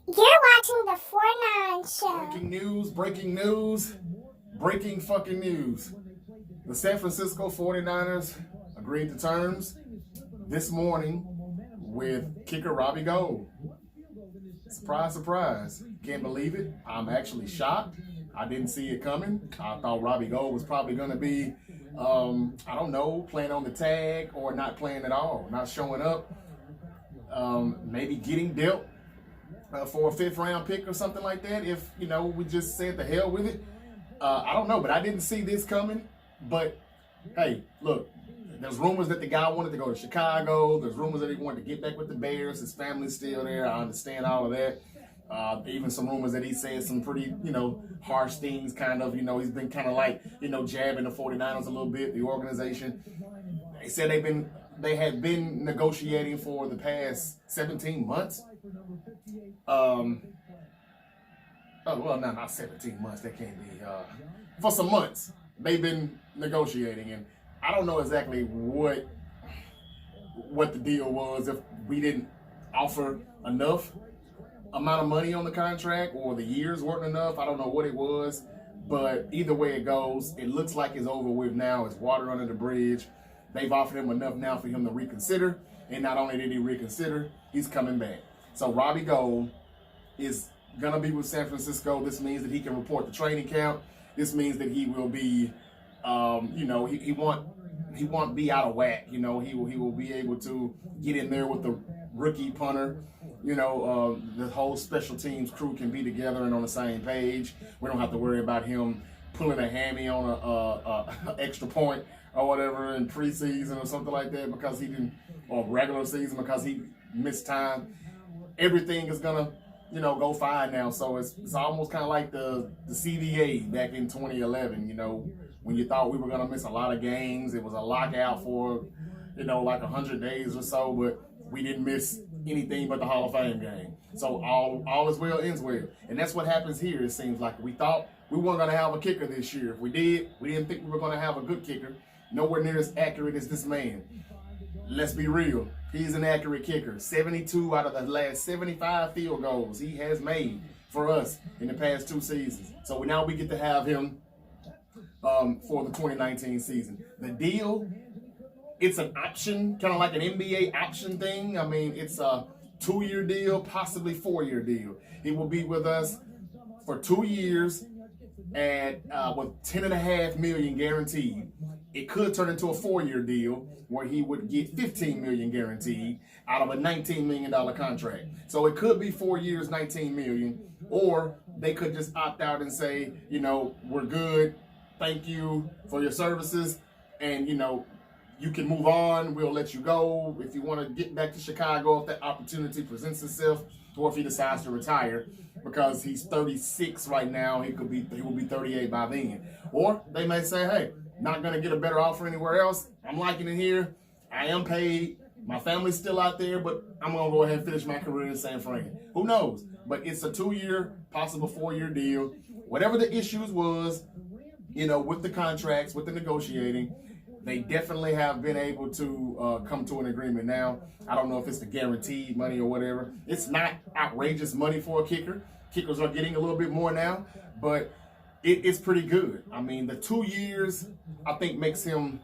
You're watching the 4-9 show. Breaking news, breaking fucking news. The San Francisco 49ers agreed to terms this morning with kicker Robbie Gould. Surprise, surprise. Can't believe it. I'm actually shocked. I didn't see it coming. I thought Robbie Gould was probably going to be, I don't know, playing on the tag or not playing at all, not showing up, maybe getting dealt for a 5th round pick or something like that. If, we just said the hell with it. I don't know, but I didn't see this coming. But, hey, look, there's rumors that the guy wanted to go to Chicago. There's rumors that he wanted to get back with the Bears. His family's still there. I understand all of that. Even some rumors that he said some pretty, harsh things, kind of, he's been kind of like, jabbing the 49ers a little bit, the organization. They said they had been negotiating for the past 17 months. Not 17 months. That can't be. For some months, they've been negotiating, and I don't know exactly what the deal was. If we didn't offer enough amount of money on the contract, or the years weren't enough, I don't know what it was. But either way it goes, it looks like it's over with now. It's water under the bridge. They've offered him enough now for him to reconsider, and not only did he reconsider, he's coming back. So Robbie Gould is gonna be with San Francisco. This means that he can report the training camp. This means that he will be, he won't be out of whack. He will be able to get in there with the rookie punter. The whole special teams crew can be together and on the same page. We don't have to worry about him pulling a hammy on a extra point or whatever in preseason or something like that because he didn't, or regular season because he missed time. Everything is gonna, go fine now. So it's almost kind of like the CBA back in 2011. When you thought we were gonna miss a lot of games, it was a lockout for, like 100 days or so, but we didn't miss anything but the Hall of Fame game. So all is well ends well, and that's what happens here. It seems like we thought we weren't gonna have a kicker this year. If we did, we didn't think we were gonna have a good kicker. Nowhere near as accurate as this man. Let's be real. He's an accurate kicker. 72 out of the last 75 field goals he has made for us in the past 2 seasons. So now we get to have him for the 2019 season. The deal, it's an option, kind of like an NBA option thing. I mean, it's a 2-year deal, possibly 4-year deal. He will be with us for 2 years at with $10.5 million guaranteed. It could turn into a 4-year deal where he would get $15 million guaranteed out of a $19 million contract. So it could be 4 years, $19 million, or they could just opt out and say, we're good. Thank you for your services, and you can move on. We'll let you go if you want to get back to Chicago if that opportunity presents itself, or if he decides to retire because he's 36 right now. He will be 38 by then. Or they may say, hey, not going to get a better offer anywhere else. I'm liking it here. I am paid. My family's still out there, but I'm going to go ahead and finish my career in San Fran. Who knows? But it's a 2-year, possible 4-year deal. Whatever the issues was, with the contracts, with the negotiating, they definitely have been able to come to an agreement now. I don't know if it's the guaranteed money or whatever. It's not outrageous money for a kicker. Kickers are getting a little bit more now, but it's pretty good. I mean, the 2 years, I think, makes him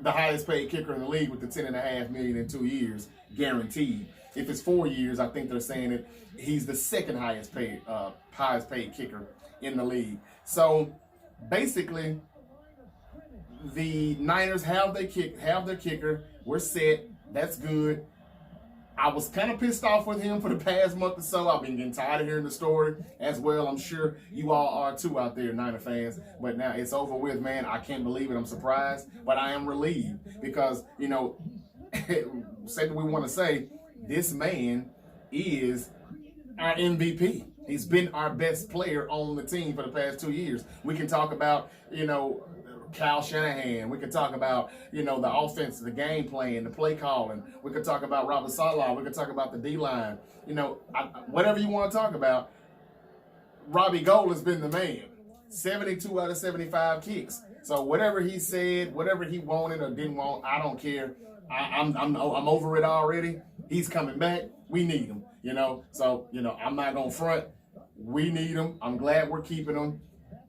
the highest paid kicker in the league with the $10.5 million in 2 years guaranteed. If it's 4 years, I think they're saying that he's the second highest paid kicker in the league. So basically, the Niners have their kicker. We're set. That's good. I was kind of pissed off with him for the past month or so. I've been getting tired of hearing the story as well. I'm sure you all are too out there, Niner fans. But now it's over with, man. I can't believe it. I'm surprised, but I am relieved because, say what we want to say, this man is our MVP. He's been our best player on the team for the past 2 years. We can talk about, Kyle Shanahan. We could talk about, the offense, the game plan, the play calling. We could talk about Robert Saleh. We could talk about the D-line. Whatever you want to talk about, Robbie Gould has been the man. 72 out of 75 kicks. So whatever he said, whatever he wanted or didn't want, I don't care. I'm over it already. He's coming back. We need him. So, I'm not going to front. We need them. I'm glad we're keeping them.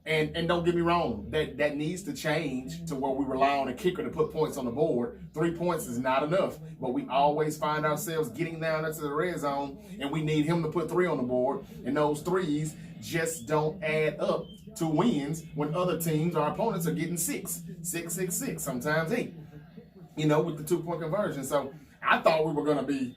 And don't get me wrong, that needs to change to where we rely on a kicker to put points on the board. 3 points is not enough, but we always find ourselves getting down into the red zone, and we need him to put 3 on the board, and those threes just don't add up to wins when other teams, our opponents, are getting 6, sometimes 8, with the 2-point conversion. So I thought we were going to be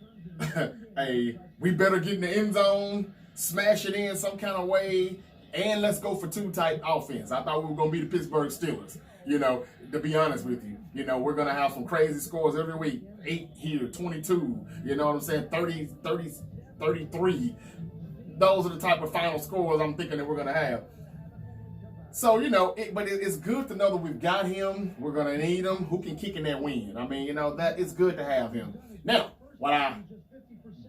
we better get in the end zone, smash it in some kind of way, and let's go for 2 type offense. I thought we were going to be the Pittsburgh Steelers, to be honest with you. We're going to have some crazy scores every week. 8 here, 22, you know what I'm saying, 30, 33. Those are the type of final scores I'm thinking that we're going to have. So, but it's good to know that we've got him. We're going to need him. Who can kick in that win? I mean, that it's good to have him. Now, what I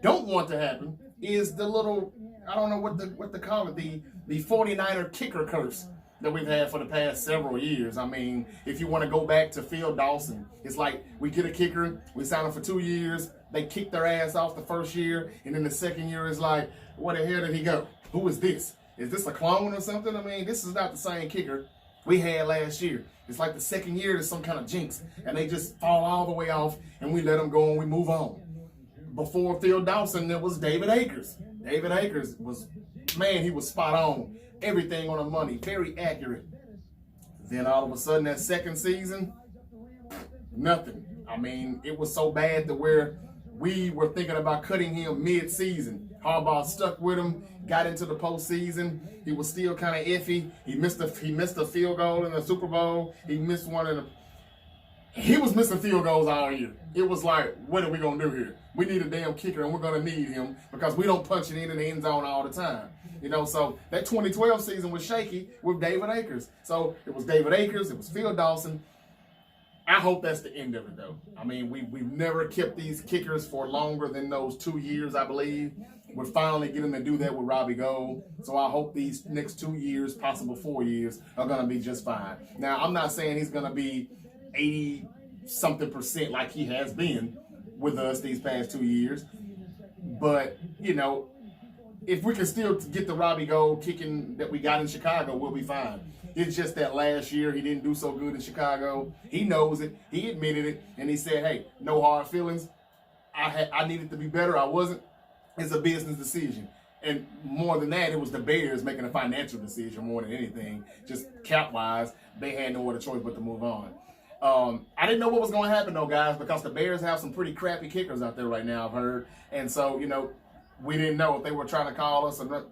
don't want to happen is the little, I don't know what to call it, the 49er kicker curse that we've had for the past several years. I mean, if you want to go back to Phil Dawson, it's like we get a kicker, we sign him for 2 years, they kick their ass off the first year, and then the second year is like, where the hell did he go? Who is this? Is this a clone or something? I mean, this is not the same kicker we had last year. It's like the second year there's some kind of jinx, and they just fall all the way off, and we let them go and we move on. Before Phil Dawson, there was David Akers. David Akers was, man, he was spot on. Everything on the money, very accurate. Then all of a sudden, that second season, nothing. I mean, it was so bad to where we were thinking about cutting him mid-season. Harbaugh stuck with him, got into the postseason. He was still kind of iffy. He missed a field goal in the Super Bowl. He missed one he was missing field goals all year. It was like, what are we going to do here? We need a damn kicker, and we're going to need him because we don't punch it in the end zone all the time. So that 2012 season was shaky with David Akers. So it was David Akers, it was Phil Dawson. I hope that's the end of it, though. I mean, we've never kept these kickers for longer than those 2 years, I believe. We're finally getting to do that with Robbie Gould. So I hope these next 2 years, possible 4 years, are going to be just fine. Now, I'm not saying he's going to be 80-something% like he has been with us these past 2 years. But, if we can still get the Robbie Gould kicking that we got in Chicago, we'll be fine. It's just that last year he didn't do so good in Chicago. He knows it. He admitted it. And he said, hey, no hard feelings. I needed to be better. I wasn't. It's a business decision. And more than that, it was the Bears making a financial decision more than anything. Just cap-wise, they had no other choice but to move on. I didn't know what was going to happen, though, guys, because the Bears have some pretty crappy kickers out there right now, I've heard. And so, we didn't know if they were trying to call us or not.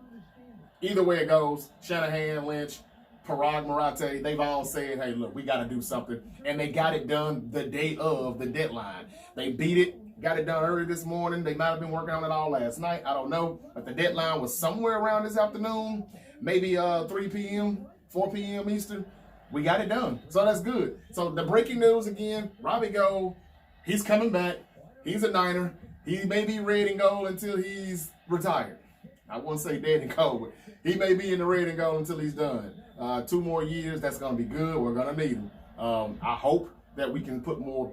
Either way it goes, Shanahan, Lynch, Parag Marate, they've all said, hey, look, we got to do something. And they got it done the day of the deadline. They beat it, got it done early this morning. They might have been working on it all last night. I don't know. But the deadline was somewhere around this afternoon, maybe 3 p.m., 4 p.m. Eastern. We got it done. So that's good. So the breaking news again, Robbie Gould, he's coming back. He's a Niner. He may be red and gold until he's retired. I wouldn't say dead and cold, but he may be in the red and gold until he's done. 2 more years, that's going to be good. We're going to need him. I hope that we can put more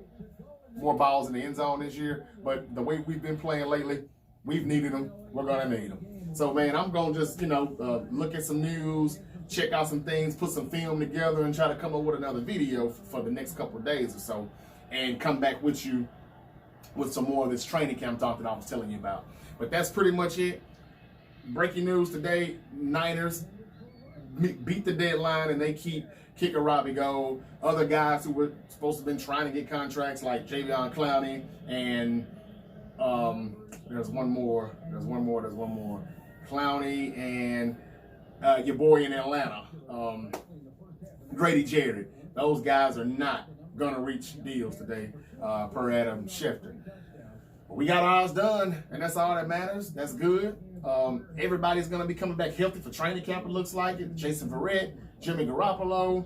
balls in the end zone this year, but the way we've been playing lately, we've needed them. We're going to need them. So, man, I'm going to just, look at some news, check out some things, put some film together, and try to come up with another video for the next couple of days or so, and come back with you with some more of this training camp talk that I was telling you about. But that's pretty much it. Breaking news today, Niners beat the deadline and they keep kicker Robbie Gould. Other guys who were supposed to have been trying to get contracts like Javion Clowney and there's one more. Clowney and your boy in Atlanta, Grady Jarrett. Those guys are not going to reach deals today, per Adam Schefter. But we got ours done, and that's all that matters. That's good. Everybody's going to be coming back healthy for training camp, it looks like it. Jason Verrett, Jimmy Garoppolo,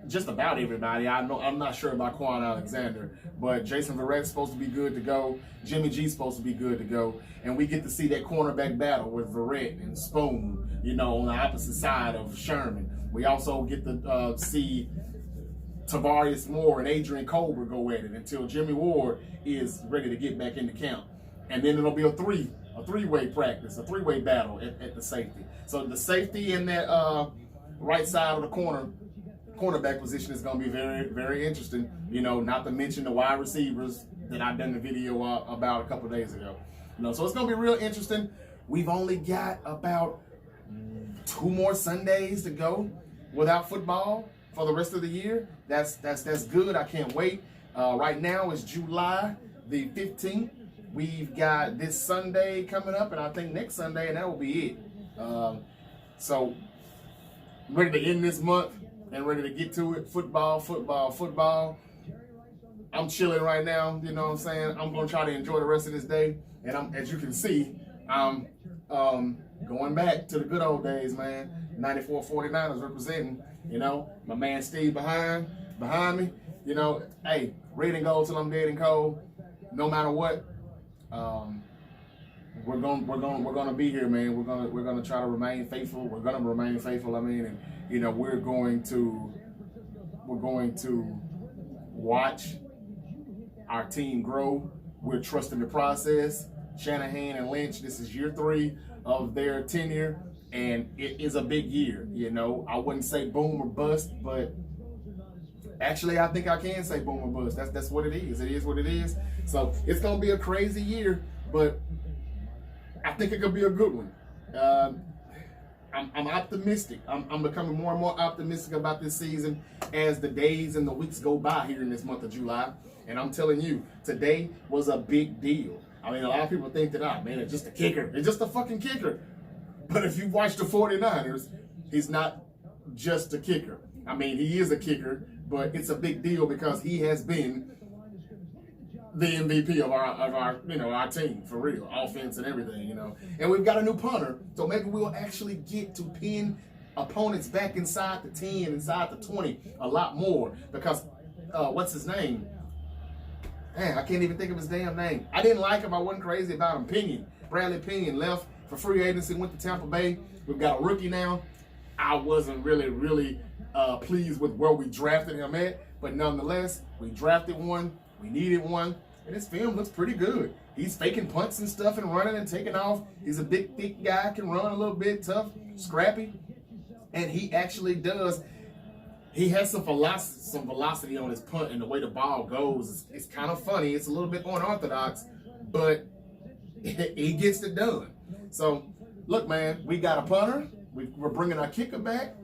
just about everybody. I'm not sure about Quan Alexander, but Jason Verrett's supposed to be good to go. Jimmy G's supposed to be good to go. And we get to see that cornerback battle with Verrett and Spoon, on the opposite side of Sherman. We also get to see Tavarius Moore and Adrian Colbert go at it until Jimmy Ward is ready to get back into camp. and then it'll be a three-way practice, a three-way battle at the safety. So the safety in that right side of the cornerback position is going to be very, very interesting. You know, not to mention the wide receivers that I've done the video about a couple of days ago. You know, so it's going to be real interesting. We've only got about 2 more Sundays to go without football for the rest of the year. That's good. I can't wait. Right now it's July the 15th. We've got this Sunday coming up, and I think next Sunday, and that will be it. So ready to end this month and ready to get to it. Football. I'm chilling right now, you know what I'm saying? I'm going to try to enjoy the rest of this day. And as you can see, I'm going back to the good old days, man. 94 49ers representing, you know, my man Steve behind me. You know, hey, red and gold till I'm dead and cold. No matter what, we're gonna be here, man. We're gonna try to remain faithful. We're gonna remain faithful. I mean, and you know, we're going to watch our team grow. We're trusting the process. Shanahan and Lynch, this is year 3 of their tenure, and it is a big year. You know, I wouldn't say boom or bust, but actually, I think I can say boom or bust. That's what it is. It is what it is. So it's gonna be a crazy year, but I think it could be a good one. I'm optimistic. I'm becoming more and more optimistic about this season as the days and the weeks go by here in this month of July. And I'm telling you, today was a big deal. I mean, a lot of people think that, man, it's just a kicker. It's just a fucking kicker. But if you watch the 49ers, he's not just a kicker. I mean, he is a kicker, but it's a big deal because he has been the MVP of our team, for real, offense and everything, you know. And we've got a new punter, so maybe we'll actually get to pin opponents back inside the 10, inside the 20 a lot more because, what's his name? Man, I can't even think of his damn name. I didn't like him. I wasn't crazy about him. Bradley Pinion left for free agency, went to Tampa Bay. We've got a rookie now. I wasn't really pleased with where we drafted him at, but nonetheless, we drafted one. We needed one, and his film looks pretty good. He's faking punts and stuff and running and taking off. He's a big, thick guy, can run a little bit, tough, scrappy, and he actually does. He has some velocity on his punt, and the way the ball goes, it's kind of funny. It's a little bit unorthodox, but he gets it done. So, look, man, we got a punter. We're bringing our kicker back.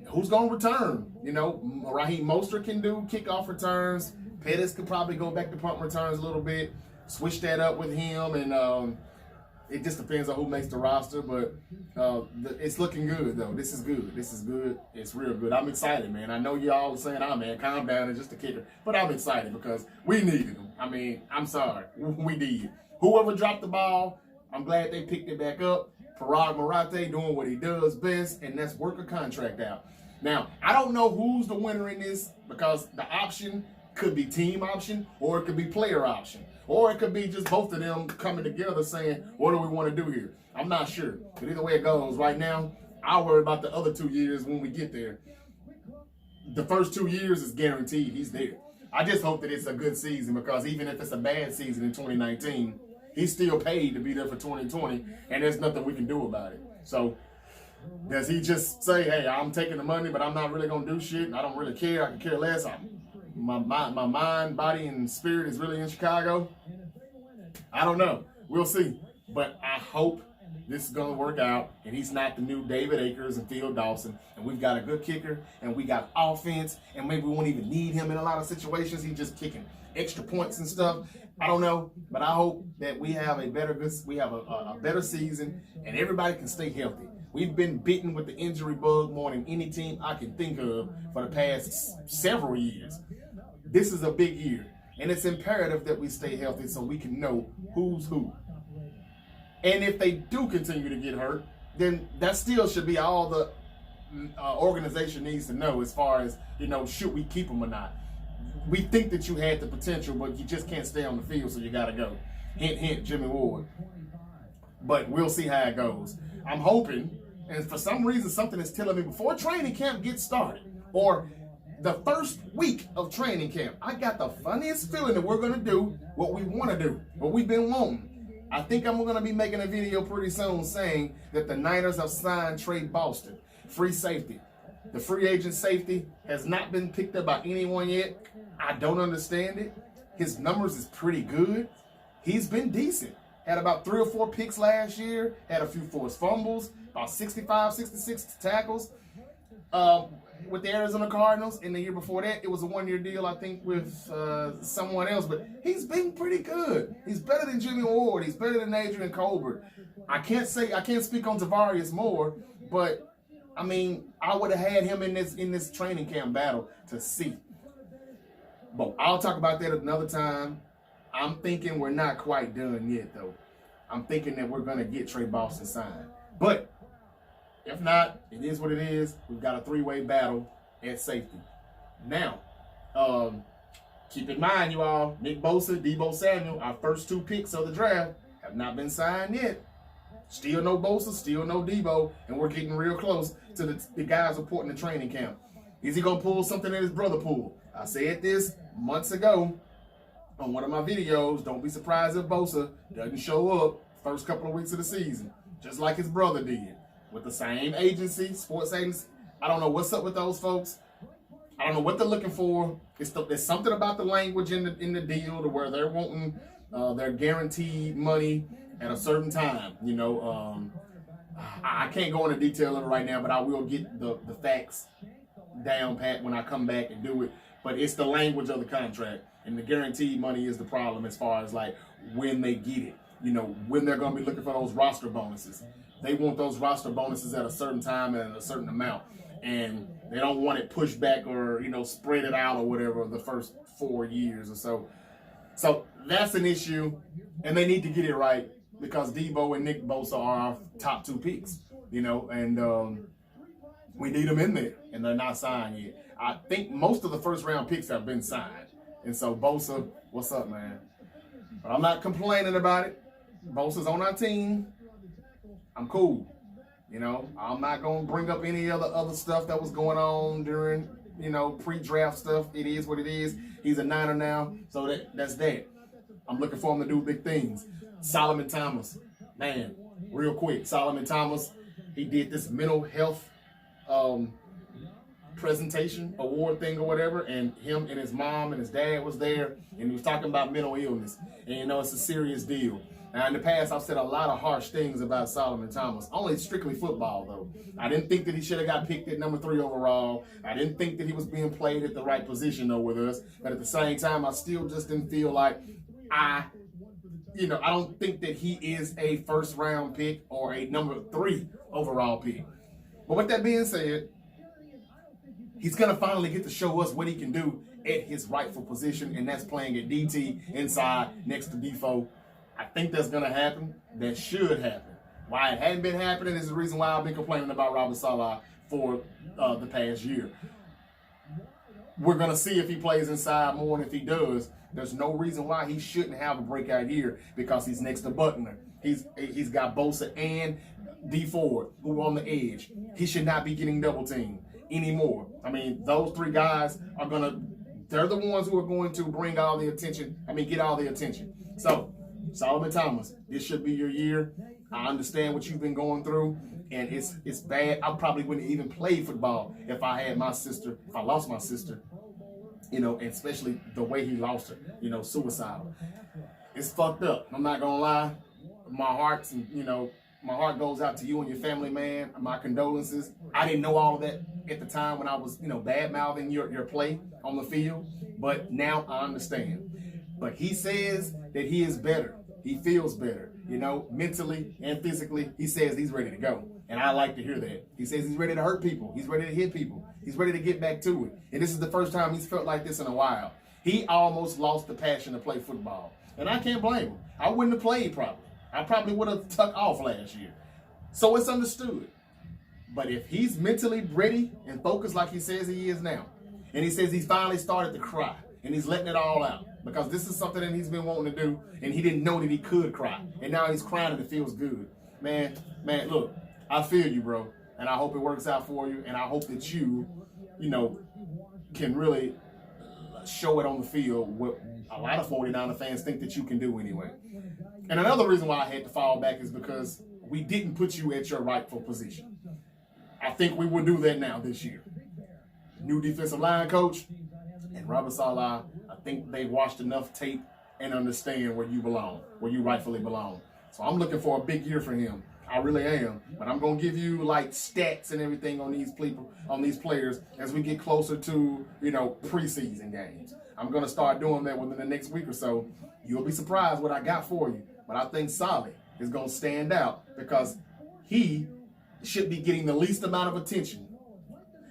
Who's going to return? You know, Raheem Mostert can do kickoff returns. K.O.D.S could probably go back to punt returns a little bit, switch that up with him, and it just depends on who makes the roster. But it's looking good, though. This is good. It's real good. I'm excited, man. I know y'all are saying, man, calm down, it's just a kicker. But I'm excited because we needed him. I mean, I'm sorry. We did. Whoever dropped the ball, I'm glad they picked it back up. Parag Marate doing what he does best, and that's work a contract out. Now, I don't know who's the winner in this because the option could be team option or it could be player option. Or it could be just both of them coming together saying, what do we want to do here? I'm not sure. But either way it goes, right now, I'll worry about the other 2 years when we get there. The first 2 years is guaranteed he's there. I just hope that it's a good season because even if it's a bad season in 2019, he's still paid to be there for 2020, and there's nothing we can do about it. So does he just say, hey, I'm taking the money, but I'm not really going to do shit, and I don't really care, I can care less. My mind, body, and spirit is really in Chicago? I don't know. We'll see. But I hope this is going to work out, and he's not the new David Akers and Phil Dawson, and we've got a good kicker, and we got offense, and maybe we won't even need him in a lot of situations. He's just kicking extra points and stuff. I don't know, but I hope that we have a better season, and everybody can stay healthy. We've been bitten with the injury bug more than any team I can think of for the past several years. This is a big year, and it's imperative that we stay healthy so we can know who's who. And if they do continue to get hurt, then that still should be all the organization needs to know as far as, you know, should we keep them or not. We think that you had the potential, but you just can't stay on the field, so you got to go. Hint, hint, Jimmy Ward. But we'll see how it goes. I'm hoping, and for some reason something is telling me before training camp gets started, or the first week of training camp, I got the funniest feeling that we're going to do what we want to do, what we've been wanting. I think I'm going to be making a video pretty soon saying that the Niners have signed Trey Boston, free safety. The free agent safety has not been picked up by anyone yet. I don't understand it. His numbers is pretty good. He's been decent. Had about 3 or 4 picks last year. Had a few forced fumbles. About 65, 66 tackles. With the Arizona Cardinals. And the year before that, it was a 1-year deal, I think, with someone else. But he's been pretty good. He's better than Jimmy Ward. He's better than Adrian Colbert. I can't speak on Tavarius Moore, but I mean, I would have had him in this training camp battle to see. But I'll talk about that another time. I'm thinking we're not quite done yet, though. I'm thinking that we're going to get Trey Boston signed. But if not, it is what it is. We've got a 3-way battle at safety. Now, keep in mind, you all, Nick Bosa, Deebo Samuel, our first 2 picks of the draft, have not been signed yet. Still no Bosa, still no Deebo, and we're getting real close to the guys reporting to training camp. Is he going to pull something that his brother pulled? I said this months ago on one of my videos. Don't be surprised if Bosa doesn't show up first couple of weeks of the season, just like his brother did, with the same agency, sports agency. I don't know what's up with those folks. I don't know what they're looking for. There's something about the language in the deal to where they're wanting their guaranteed money at a certain time. You know, I can't go into detail of it right now, but I will get the facts down pat when I come back and do it. But it's the language of the contract, and the guaranteed money is the problem as far as like when they get it. You know, when they're going to be looking for those roster bonuses. They want those roster bonuses at a certain time and a certain amount, and they don't want it pushed back or, you know, spread it out or whatever the first 4 years or so. So that's an issue, and they need to get it right because Deebo and Nick Bosa are our top 2 picks, you know, and we need them in there, and they're not signed yet. I think most of the first-round picks have been signed, and so Bosa, what's up, man? But I'm not complaining about it. Bosa's on our team. I'm cool. You know, I'm not going to bring up any other stuff that was going on during, you know, pre-draft stuff. It is what it is. He's a Niner now, so that's that. I'm looking for him to do big things. Solomon Thomas, man, real quick. Solomon Thomas, he did this mental health presentation, award thing or whatever, and him and his mom and his dad was there, and he was talking about mental illness. And, you know, it's a serious deal. Now, in the past, I've said a lot of harsh things about Solomon Thomas, only strictly football, though. I didn't think that he should have got picked at number 3 overall. I didn't think that he was being played at the right position, though, with us. But at the same time, I still just didn't feel like I don't think that he is a first-round pick or a number 3 overall pick. But with that being said, he's going to finally get to show us what he can do at his rightful position, and that's playing at DT inside next to Defoe. I think that's going to happen. That should happen. Why it hadn't been happening is the reason why I've been complaining about Robert Saleh for the past year. We're going to see if he plays inside more, and if he does, there's no reason why he shouldn't have a breakout year because he's next to Butler. He's got Bosa and D Ford who are on the edge. He should not be getting double teamed anymore. I mean, those 3 guys they're the ones who are going to bring all the attention. Get all the attention. So, Solomon Thomas, this should be your year. I understand what you've been going through, and it's bad. I probably wouldn't even play football if I lost my sister, you know, and especially the way he lost her, you know, suicidal. It's fucked up. I'm not gonna lie. My heart goes out to you and your family, man. My condolences. I didn't know all of that at the time when I was, you know, bad-mouthing your play on the field, but now I understand. But he says that he is better. He feels better, you know, mentally and physically. He says he's ready to go, and I like to hear that. He says he's ready to hurt people. He's ready to hit people. He's ready to get back to it. And this is the first time he's felt like this in a while. He almost lost the passion to play football, and I can't blame him. I wouldn't have played probably. I probably would have tucked off last year. So it's understood. But if he's mentally ready and focused like he says he is now, and he says he's finally started to cry, and he's letting it all out, because this is something that he's been wanting to do, and he didn't know that he could cry. And now he's crying and it feels good. Man, look, I feel you, bro. And I hope it works out for you, and I hope that you know, can really show it on the field what a lot of 49er fans think that you can do anyway. And another reason why I had to fall back is because we didn't put you at your rightful position. I think we will do that now this year. New defensive line coach and Robert Saleh, I think they watched enough tape and understand where you belong, where you rightfully belong. So I'm looking for a big year for him. I really am. But I'm going to give you like stats and everything on these people, on these players as we get closer to, preseason games. I'm going to start doing that within the next week or so. You'll be surprised what I got for you. But I think Saleh is going to stand out because he should be getting the least amount of attention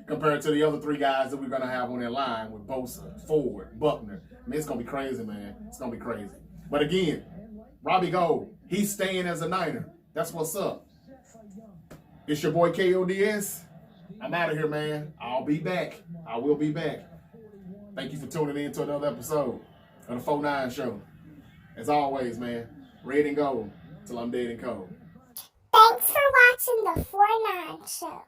compared to the other three guys that we're going to have on that line with Bosa, Ford, Buckner. I mean, it's going to be crazy, man. It's going to be crazy. But again, Robbie Gould, he's staying as a Niner. That's what's up. It's your boy K.O.D.S. I'm out of here, man. I'll be back. I will be back. Thank you for tuning in to another episode of the 49 Show. As always, man, red and gold till I'm dead and cold. Thanks for watching the 49 Show.